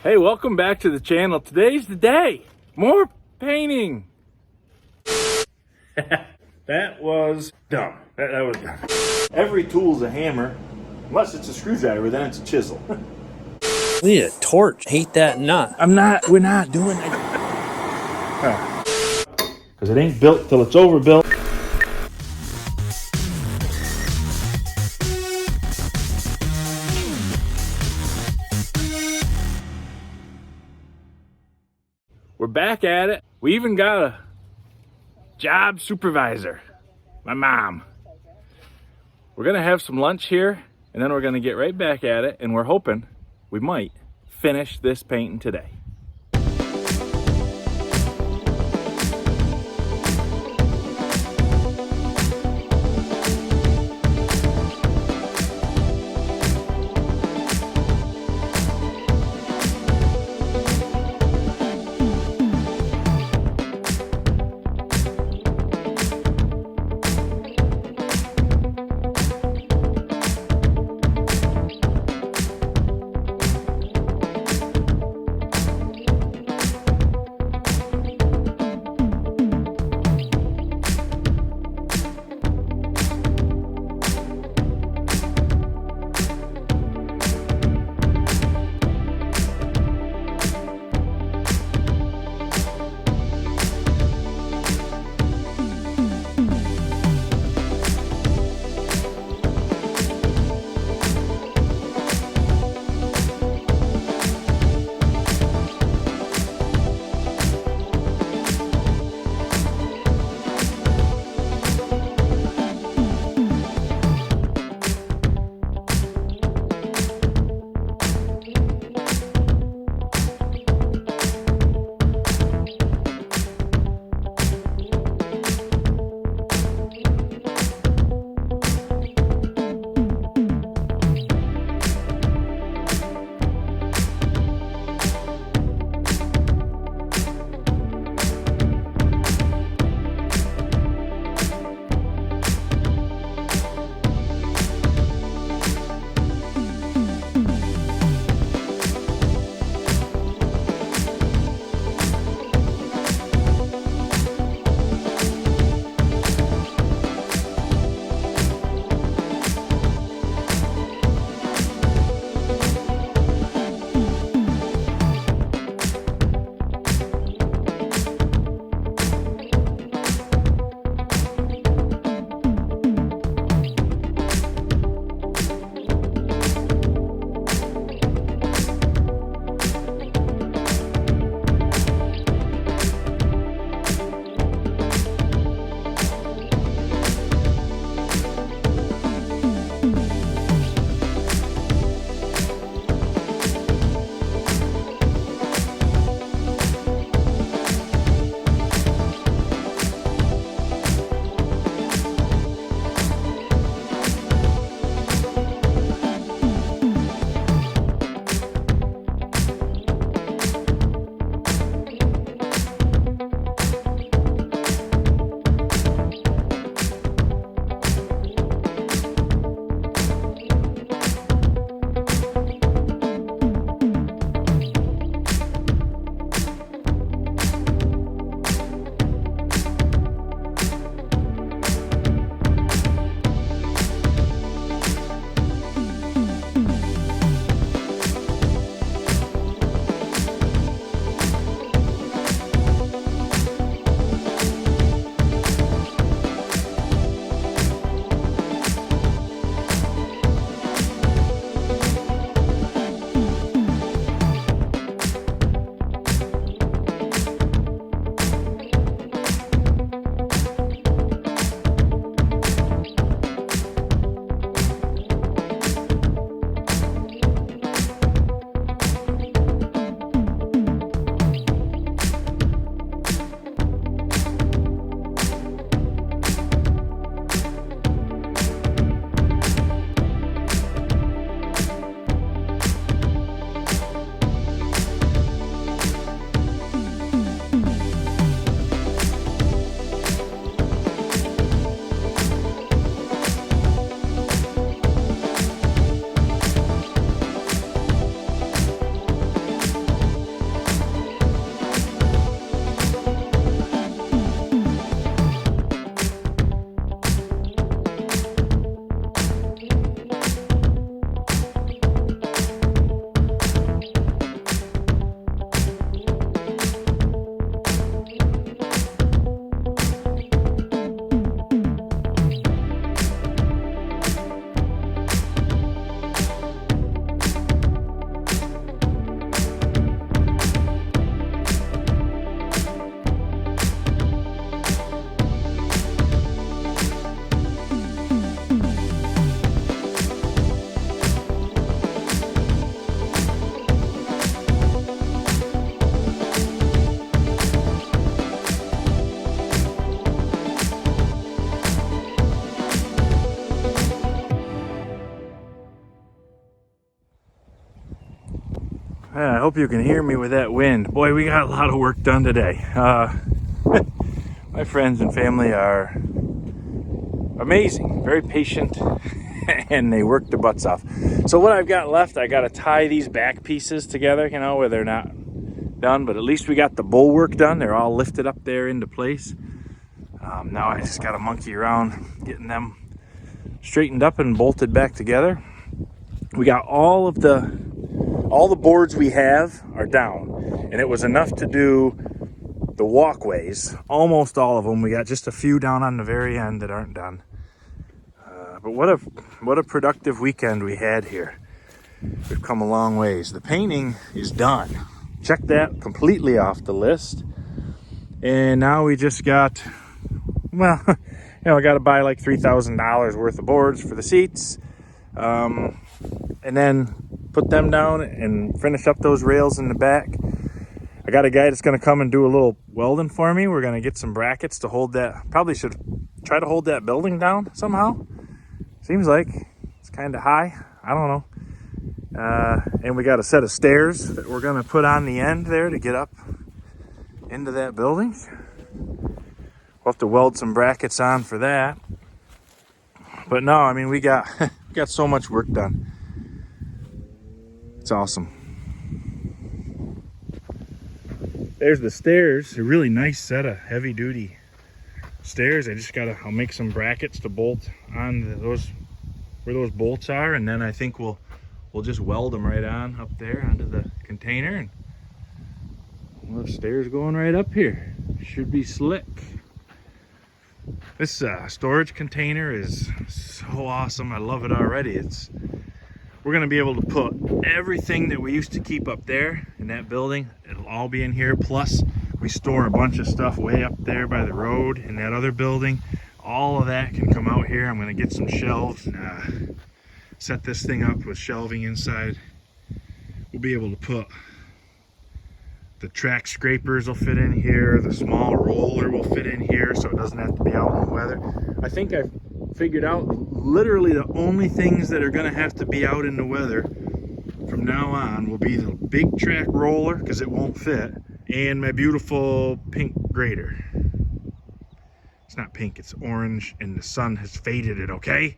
Hey, welcome back to the channel. Today's the day. More painting. That was dumb. That was dumb. Every tool's a hammer, unless it's a screwdriver, then it's a chisel. We need a torch. Hate that nut. We're not doing that. Because it ain't built till it's overbuilt. We're back at it. We even got a job supervisor, my mom. We're gonna have some lunch here and then we're gonna get right back at it, and we're hoping we might finish this painting today. hope you can hear me with that wind. Boy, we got a lot of work done today. My friends and family are amazing, very patient, and they work their butts off. So what I've got left, I got to tie these back pieces together, you know, where they're not done, but at least we got the bulwark done. They're all lifted up there into place. Now I just got to monkey around getting them straightened up and bolted back together. We got all the boards we have are down, and it was enough to do the walkways, almost all of them. We got just a few down on the very end that aren't done. But what a productive weekend we had here. We've come a long ways. The painting is done. Check that completely off the list. And now we just got, well, you know, I got to buy like $3,000 worth of boards for the seats. And then put them down and finish up those rails in the back. I got a guy that's going to come and do a little welding for me. We're going to get some brackets to hold that. Probably should try to hold that building down somehow. Seems like it's kind of high. I don't know. And we got a set of stairs that we're going to put on the end there to get up into that building. We'll have to weld some brackets on for that. But no, I mean, we got so much work done. It's awesome. There's the stairs. A really nice set of heavy duty stairs. I'll make some brackets to bolt on those where those bolts are, and then I think we'll just weld them right on up there onto the container, and we'll have stairs going right up here. Should be slick. This storage container is so awesome. I love it already. We're going to be able to put everything that we used to keep up there in that building. It'll all be in here. Plus, we store a bunch of stuff way up there by the road in that other building. All of that can come out here. I'm going to get some shelves and set this thing up with shelving inside. We'll be able to put the track scrapers will fit in here. The small roller will fit in here, so it doesn't have to be out in the weather. I think I've figured out literally the only things that are going to have to be out in the weather from now on will be the big track roller, because it won't fit, and my beautiful pink grater. It's not pink, it's orange, and the sun has faded it, okay?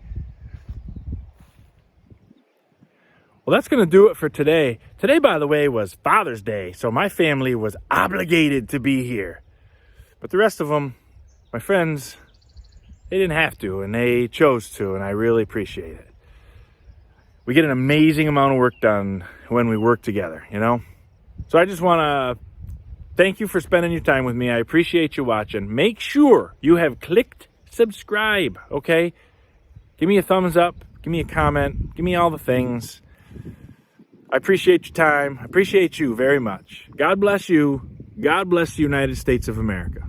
Well, that's going to do it for today. Today, by the way, was Father's Day, so my family was obligated to be here. But the rest of them, my friends, they didn't have to, and they chose to, and I really appreciate it. We get an amazing amount of work done when we work together, you know? So I just want to thank you for spending your time with me. I appreciate you watching. Make sure you have clicked subscribe, okay? Give me a thumbs up. Give me a comment. Give me all the things. I appreciate your time. I appreciate you very much. God bless you. God bless the United States of America.